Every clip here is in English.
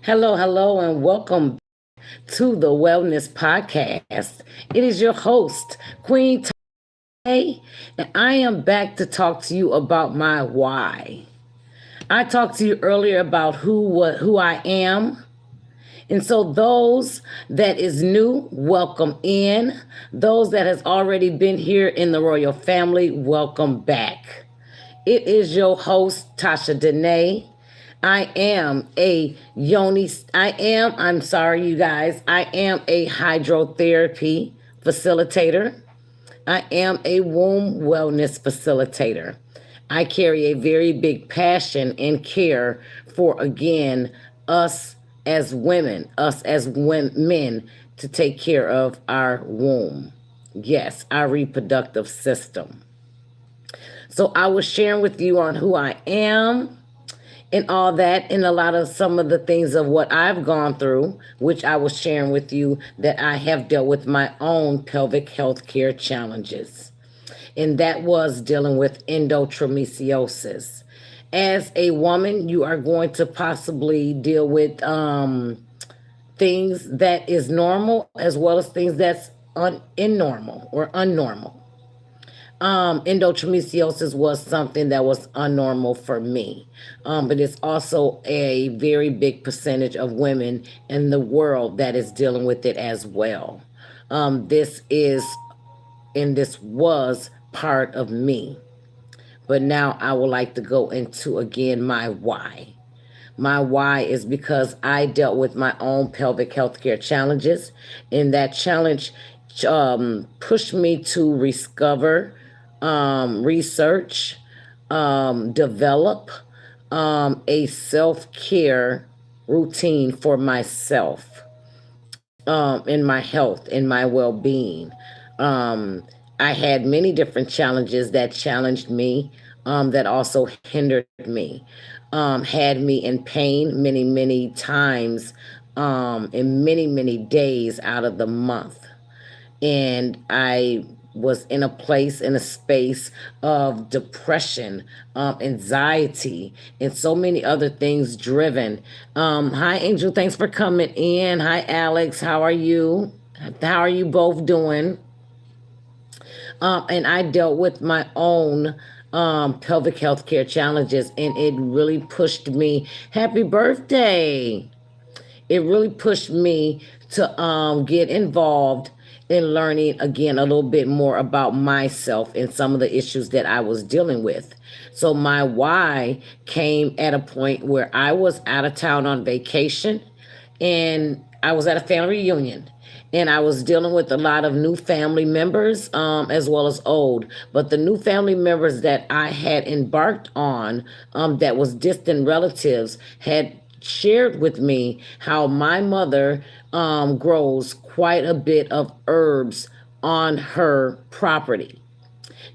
Hello, hello, and welcome to the Wellness Podcast. It is your host, Queen Tay, and I am back to talk to you about my why. I talked to you earlier about who I am. And so those that is new, welcome in. Those that has already been here in the royal family, welcome back. It is your host, Tasha Dene. I am a I'm sorry, you guys. I am a hydrotherapy facilitator. I am a womb wellness facilitator. I carry a very big passion and care for, again, us as women, men, to take care of our womb. Yes, our reproductive system. So I was sharing with you on who I am and all that, and a lot of some of the things of what I've gone through, which I was sharing with you that I have dealt with my own pelvic health care challenges. And that was dealing with endometriosis. As a woman, you are going to possibly deal with things that is normal as well as things that's abnormal or unnormal. Endometriosis was something that was unnormal for me. But it's also a very big percentage of women in the world that is dealing with it as well. This is, and this was part of me. But now I would like to go into again my why. My why is because I dealt with my own pelvic health care challenges, and that challenge pushed me to discover, research, develop a self care routine for myself, in my health, in my well being. I had many different challenges that challenged me, that also hindered me, had me in pain many, many times, in many, many days out of the month. And I was in a place, in a space of depression, anxiety, and so many other things driven. Hi, Angel. Thanks for coming in. Hi, Alex. How are you? How are you both doing? And I dealt with my own pelvic health care challenges, and it really pushed me. Happy birthday! It really pushed me to get involved in learning again a little bit more about myself and some of the issues that I was dealing with. So my why came at a point where I was out of town on vacation, and I was at a family reunion, and I was dealing with a lot of new family members, as well as old. But the new family members that I had embarked on, that was distant relatives, had shared with me how my mother grows quite a bit of herbs on her property.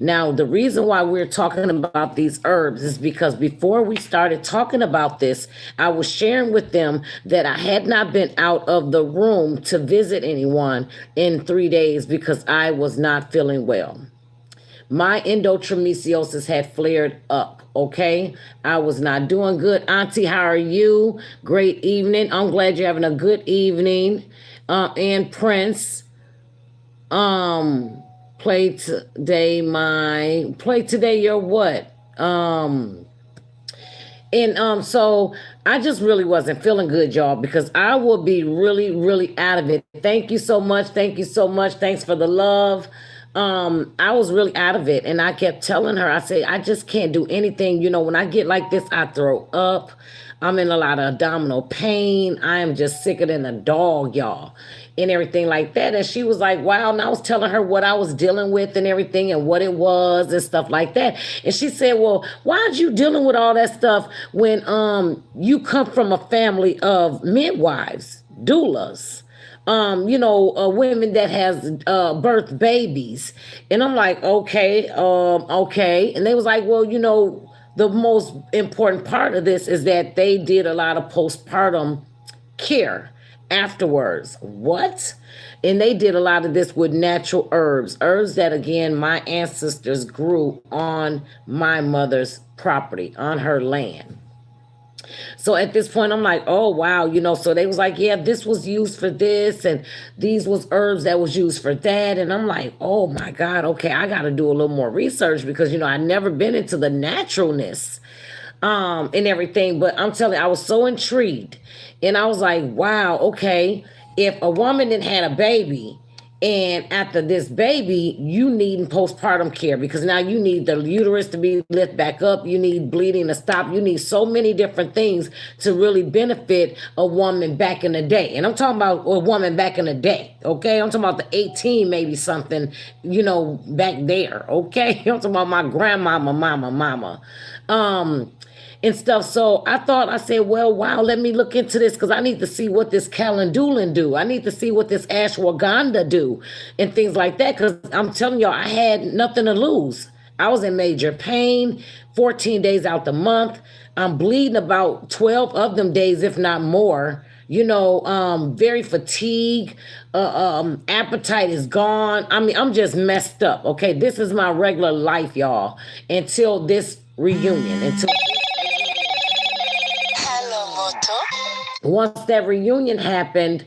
Now, the reason why we're talking about these herbs is because before we started talking about this, I was sharing with them that I had not been out of the room to visit anyone in 3 days because I was not feeling well. My endometriosis had flared up. Okay, I was not doing good. Auntie, how are you? Great evening. I'm glad you're having a good evening. And Prince, um, play today your what? So I just really wasn't feeling good, y'all, because I will be really, really out of it. Thank you so much. Thank you so much. Thanks for the love. I was really out of it, and I kept telling her, I said, I just can't do anything. When I get like this, I throw up. I'm in a lot of abdominal pain. I am just sicker than a dog, y'all, and everything like that. And she was like, wow. And I was telling her what I was dealing with and everything and what it was and stuff like that. And she said, well, why are you dealing with all that stuff when you come from a family of midwives, doulas? Women that has birth babies. And I'm like, okay, okay. And they was like, well, the most important part of this is that they did a lot of postpartum care afterwards. What? And they did a lot of this with natural herbs that, again, my ancestors grew on my mother's property, on her land. So at this point, I'm like, oh wow, So they was like, yeah, this was used for this, and these was herbs that was used for that, and I'm like, oh my god, okay, I got to do a little more research because I never been into the naturalness, and everything. But I'm telling you, I was so intrigued, and I was like, wow, okay, if a woman didn't had a baby, and after this baby, you need postpartum care because now you need the uterus to be lift back up. You need bleeding to stop. You need so many different things to really benefit a woman back in the day. And I'm talking about a woman back in the day, okay? I'm talking about the 18, maybe something, back there, okay? I'm talking about my grandmama, mama. Um, and stuff. So I said, well, wow, let me look into this because I need to see what this calendulin do. I need to see what this ashwagandha do and things like that because I'm telling y'all, I had nothing to lose. I was in major pain, 14 days out the month. I'm bleeding about 12 of them days, if not more. Very fatigued. Appetite is gone. I mean, I'm just messed up. Okay, this is my regular life, y'all, until this reunion. Until once that reunion happened,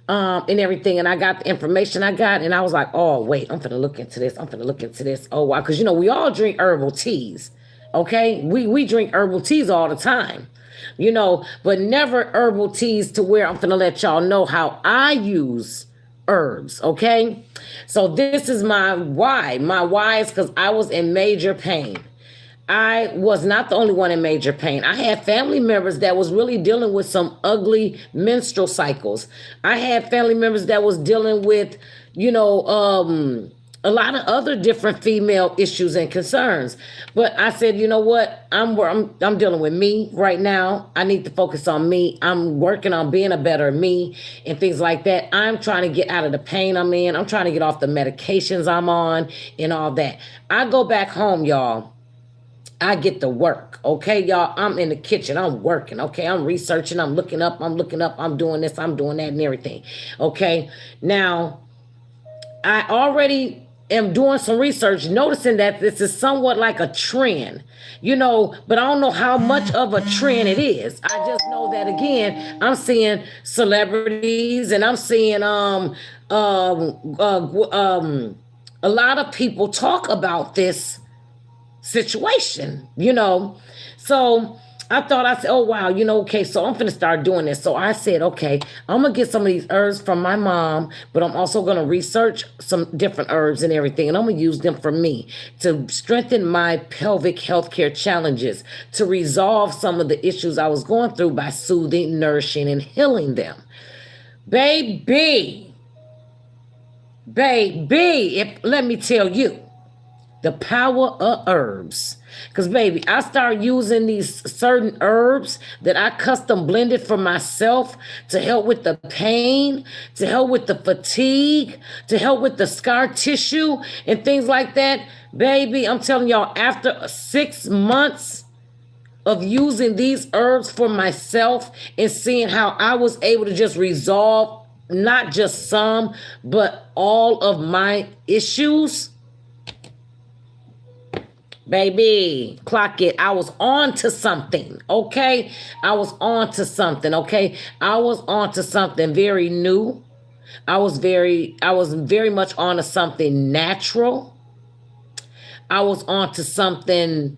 and everything, and I got the information I got, and I was like, oh wait, I'm gonna look into this. I'm gonna look into this. Oh wow, because we all drink herbal teas. Okay, we drink herbal teas all the time. But never herbal teas to where I'm gonna let y'all know how I use herbs. Okay, so this is my why. My why is because I was in major pain. I was not the only one in major pain. I had family members that was really dealing with some ugly menstrual cycles. I had family members that was dealing with, a lot of other different female issues and concerns. But I said, you know what? I'm dealing with me right now. I need to focus on me. I'm working on being a better me and things like that. I'm trying to get out of the pain I'm in. I'm trying to get off the medications I'm on and all that. I go back home, y'all. I get to work, okay, y'all? I'm in the kitchen. I'm working, okay? I'm researching. I'm looking up. I'm doing this. I'm doing that and everything, okay? Now, I already am doing some research, noticing that this is somewhat like a trend, but I don't know how much of a trend it is. I just know that, again, I'm seeing celebrities and I'm seeing a lot of people talk about this situation. So I said, oh wow, okay, so I'm gonna start doing this. So I said, okay, I'm gonna get some of these herbs from my mom, but I'm also gonna research some different herbs and everything, and I'm gonna use them for me to strengthen my pelvic healthcare challenges, to resolve some of the issues I was going through by soothing, nourishing, and healing them. Baby, if let me tell you the power of herbs. Because, baby, I start using these certain herbs that I custom blended for myself to help with the pain, to help with the fatigue, to help with the scar tissue and things like that. Baby, I'm telling y'all, after 6 months of using these herbs for myself and seeing how I was able to just resolve not just some, but all of my issues, baby, clock it. I was on to something, okay? I was on to something, okay? I was on to something very new. I was very much on to something natural. I was on to something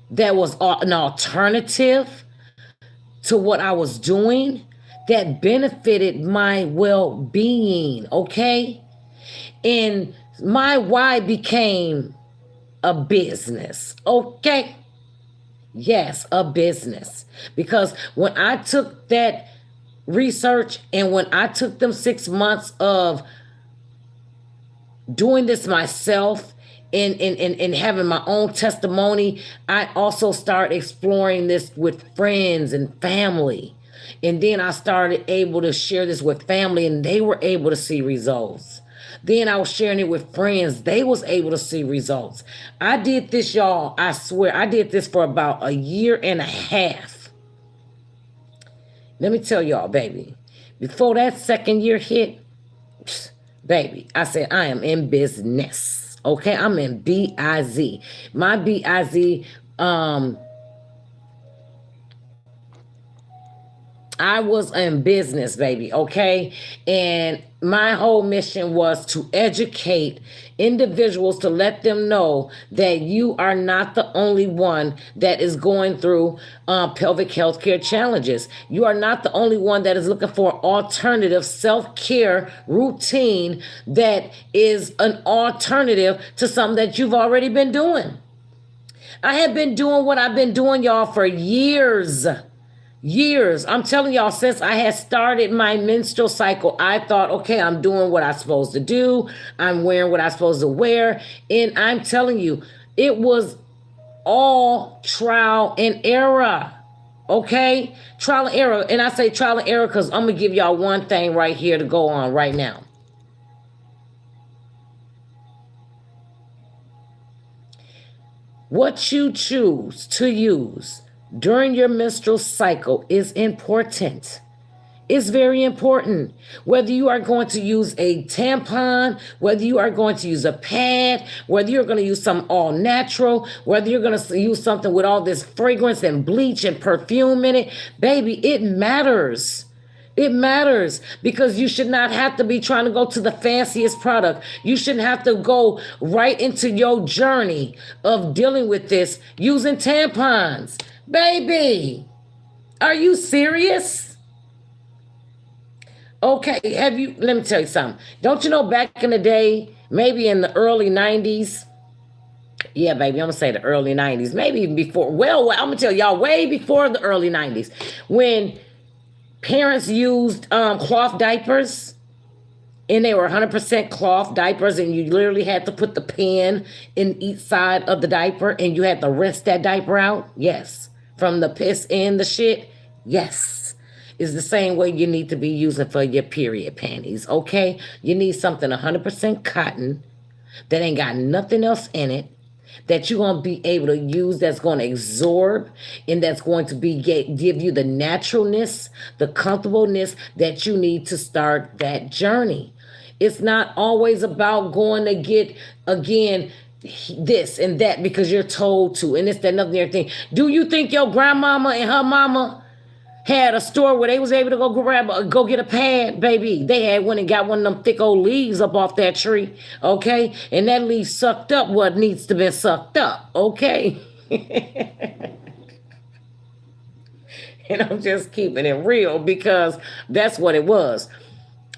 that was an alternative to what I was doing that benefited my well-being, okay? And my why became a business, okay? Yes, a business. Because when I took that research and when I took them 6 months of doing this myself and having my own testimony, I also started exploring this with friends and family. And then I started able to share this with family and they were able to see results. Then I was sharing it with friends. They was able to see results. I did this, y'all. I swear, I did this for about a year and a half. Let me tell y'all, baby. Before that second year hit, baby, I said, I am in business. Okay, I'm in B-I-Z. My B-I-Z I was in business, baby, okay? And my whole mission was to educate individuals to let them know that you are not the only one that is going through pelvic health care challenges. You are not the only one that is looking for alternative self-care routine that is an alternative to something that you've already been doing. I have been doing what I've been doing, y'all, for years. Years. I'm telling y'all, since I had started my menstrual cycle, I thought, okay, I'm doing what I'm supposed to do. I'm wearing what I'm supposed to wear. And I'm telling you, it was all trial and error. Okay? Trial and error. And I say trial and error because I'm going to give y'all one thing right here to go on right now. What you choose to use during your menstrual cycle is important. It's very important. Whether you are going to use a tampon, whether you are going to use a pad, whether you're going to use some all natural, whether you're going to use something with all this fragrance and bleach and perfume in it, baby, it matters. It matters because you should not have to be trying to go to the fanciest product. You shouldn't have to go right into your journey of dealing with this using tampons. Baby, are you serious? Okay, let me tell you something. Don't you know back in the day, maybe in the early 90s, yeah, baby, I'm going to say the early 90s, maybe even before, well, I'm going to tell y'all way before the early 90s, when parents used cloth diapers, and they were 100% cloth diapers, and you literally had to put the pen in each side of the diaper, and you had to rinse that diaper out. Yes. From the piss and the shit. Yes. It's the same way you need to be using for your period panties, okay? You need something 100% cotton that ain't got nothing else in it, that you're going to be able to use, that's going to absorb, and that's going to give you the naturalness, the comfortableness that you need to start that journey. It's not always about going to get, again, this and that because you're told to, and it's that, another everything. Do you think your grandmama and her mama had a store where they was able to go get a pad, baby? They had went and got one of them thick old leaves up off that tree, okay? And that leaf sucked up what needs to be sucked up, okay? And I'm just keeping it real because that's what it was,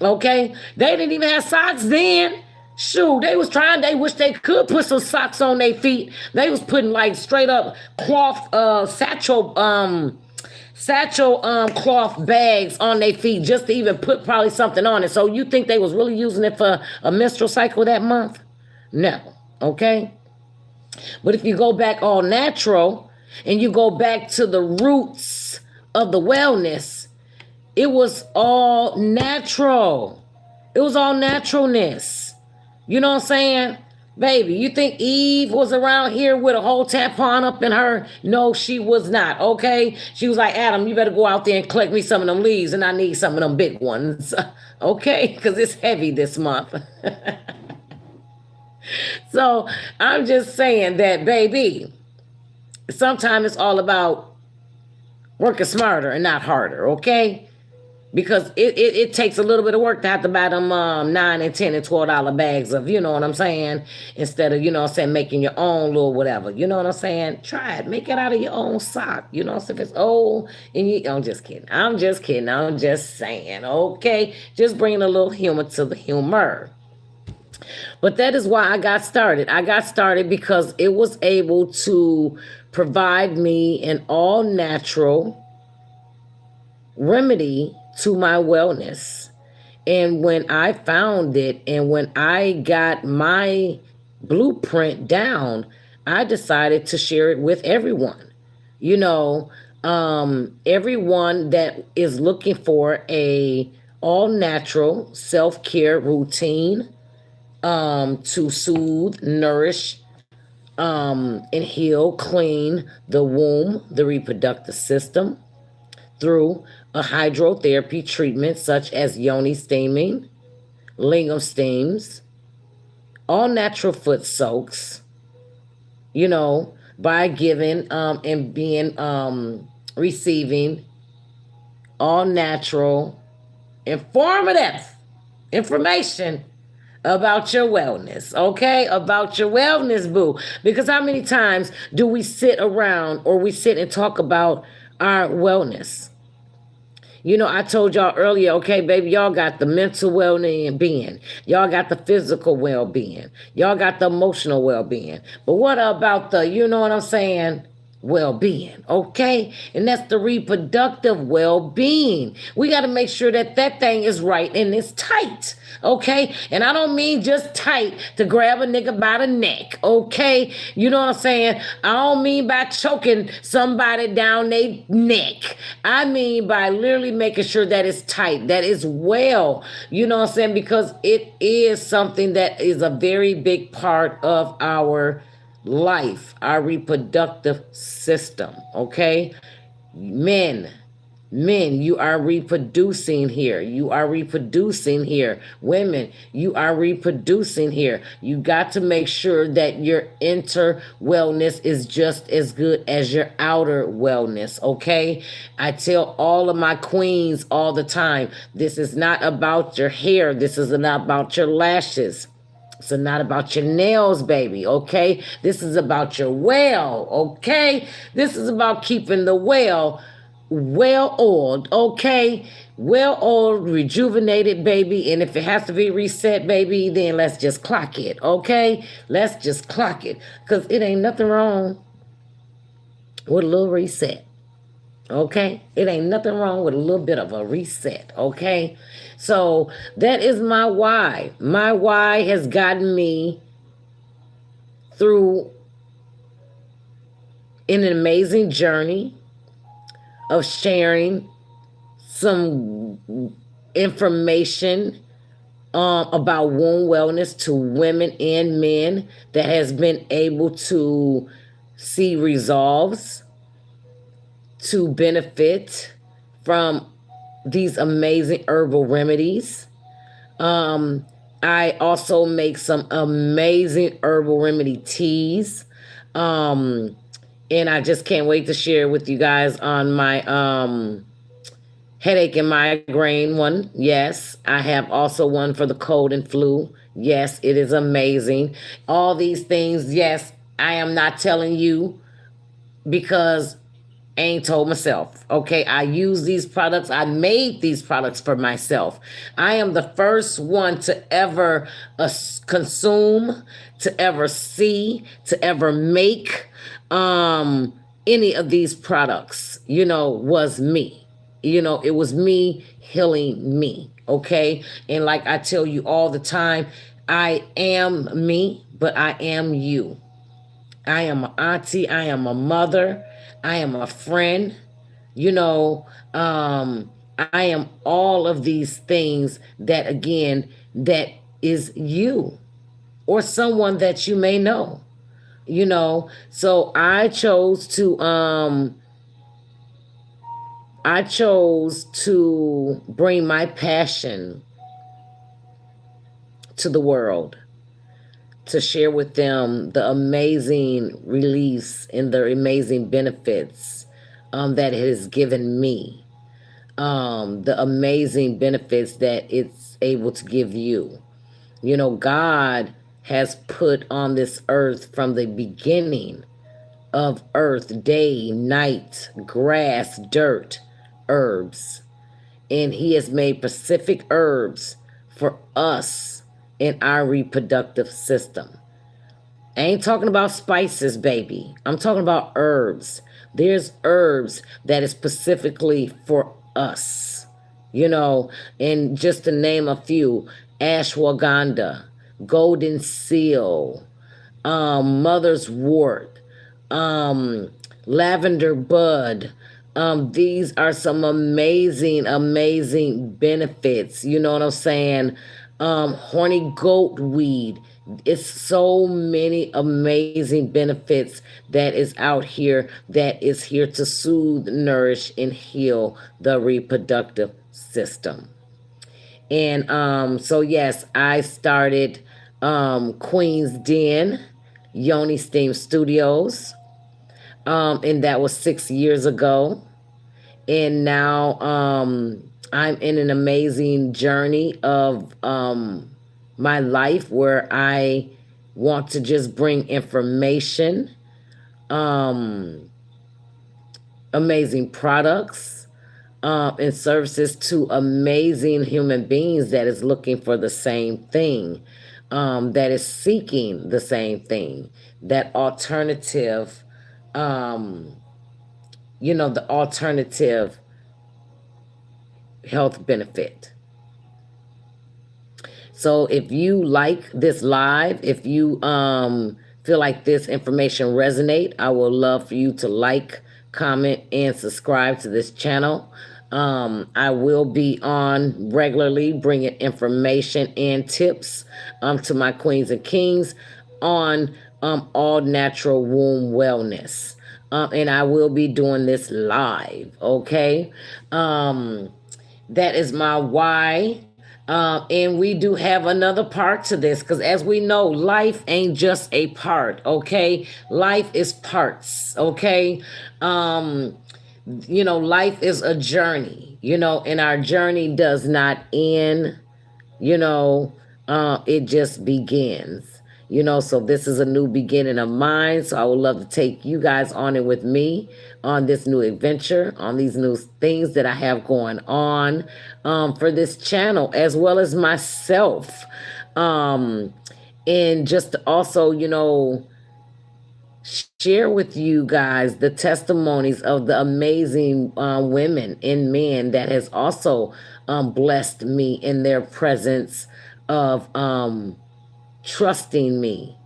okay? They didn't even have socks then. Shoot, they wish they could put some socks on their feet. They was putting like straight up cloth, satchel cloth bags on their feet just to even put probably something on it. So you think they was really using it for a menstrual cycle that month? No, okay? But if you go back all natural and you go back to the roots of the wellness, it was all natural. It was all naturalness. You know what I'm saying? Baby, you think Eve was around here with a whole tampon up in her? No, she was not, okay? She was like, Adam, you better go out there and collect me some of them leaves, and I need some of them big ones, okay? Because it's heavy this month. So I'm just saying that, baby, sometimes it's all about working smarter and not harder, okay? Because it takes a little bit of work to have to buy them $9 and $10 and $12 bags of, you know what I'm saying, instead of, you know what I'm saying, making your own little whatever. You know what I'm saying? Try it. Make it out of your own sock. You know, so if it's old and I'm just kidding. I'm just kidding. I'm just saying, okay? Just bringing a little humor to the humor. But that is why I got started. I got started because it was able to provide me an all natural remedy to my wellness. And when I found it and when I got my blueprint down, I decided to share it with everyone. You know, everyone that is looking for a all natural self-care routine to soothe, nourish, and heal, clean the womb, the reproductive system, through a hydrotherapy treatment such as yoni steaming, lingam steams, all natural foot soaks, you know, by giving and being receiving all natural, informative information about your wellness, okay? About your wellness, boo. Because how many times do we sit around or we sit and talk about our wellness? You know, I told y'all earlier, okay, baby, y'all got the mental well-being. Y'all got the physical well-being. Y'all got the emotional well-being. But what about the, you know what I'm saying? Well-being, okay? And that's the reproductive well-being. We got to make sure that that thing is right and it's tight, okay? And I don't mean just tight to grab a nigga by the neck, okay? You know what I'm saying? I don't mean by choking somebody down their neck. I mean by literally making sure that it's tight, that it's well, you know what I'm saying? Because it is something that is a very big part of our life, our reproductive system, okay? Men, men, you are reproducing here. You are reproducing here. Women, you are reproducing here. You got to make sure that your inner wellness is just as good as your outer wellness, okay? I tell all of my queens all the time, this is not about your hair. This is not about your lashes. So not about your nails, baby, okay? This is about your well, okay? This is about keeping the well oiled, okay? Well oiled, rejuvenated, baby. And if it has to be reset, baby, then let's just clock it, okay? Let's just clock it. Because it ain't nothing wrong with a little reset. Okay? It ain't nothing wrong with a little bit of a reset. Okay? So that is my why. My why has gotten me through an amazing journey of sharing some information about womb wellness to women and men that has been able to see resolves, to benefit from these amazing herbal remedies. I also make some amazing herbal remedy teas. And I just can't wait to share with you guys on my headache and migraine one. Yes, I have also one for the cold and flu. Yes, it is amazing. All these things, yes, I am not telling you because I ain't told myself. Okay, I use these products. I made these products for myself. I am the first one to ever consume, to ever see, to ever make any of these products. You know, was me. You know, it was me healing me. Okay, and like I tell you all the time, I am me, but I am you. I am an auntie. I am a mother. I am a friend. You know, I am all of these things that, again, that is you or someone that you may know. You know, so I chose to bring my passion to the world, to share with them the amazing release and the amazing benefits that it has given me, the amazing benefits that it's able to give you. You know, God has put on this earth from the beginning of earth, day, night, grass, dirt, herbs. And he has made specific herbs for us in our reproductive system. I ain't talking about spices, baby. I'm talking about herbs. There's herbs that is specifically for us. You know, and just to name a few, ashwagandha, golden seal, mother's wort, lavender bud. These are some amazing, amazing benefits. You know what I'm saying? Horny goat weed. It's so many amazing benefits that is out here that is here to soothe, nourish, and heal the reproductive system. And so yes, I started Queen's Den, Yoni Steam Studios, and that was 6 years ago. And now I'm in an amazing journey of my life where I want to just bring information, um, amazing products, and services to amazing human beings that is looking for the same thing, that is seeking the same thing, that alternative, um, the alternative health benefit. So if you like this live, if you feel like this information resonate, I would love for you to like, comment, and subscribe to this channel. I will be on regularly bringing information and tips to my queens and kings on all natural womb wellness. And I will be doing this live, okay? That is my why. And we do have another part to this because, as we know, life ain't just a part, okay? Life is parts, okay? Life is a journey, and our journey does not end, you know, it just begins. So this is a new beginning of mine. So I would love to take you guys on it with me on this new adventure, on these new things that I have going on for this channel, as well as myself. And just to also, share with you guys the testimonies of the amazing women and men that has also blessed me in their presence of trusting me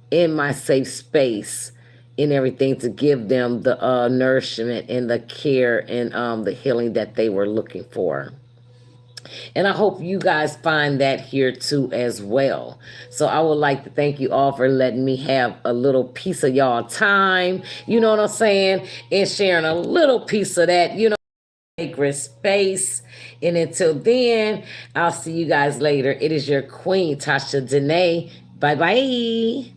in my safe space and everything to give them the nourishment and the care and the healing that they were looking for. And I hope you guys find that here too as well. So I would like to thank you all for letting me have a little piece of y'all time, you know what I'm saying? And sharing a little piece of that, sacred space. And until then, I'll see you guys later. It is your queen, Tasha Danae. Bye-bye.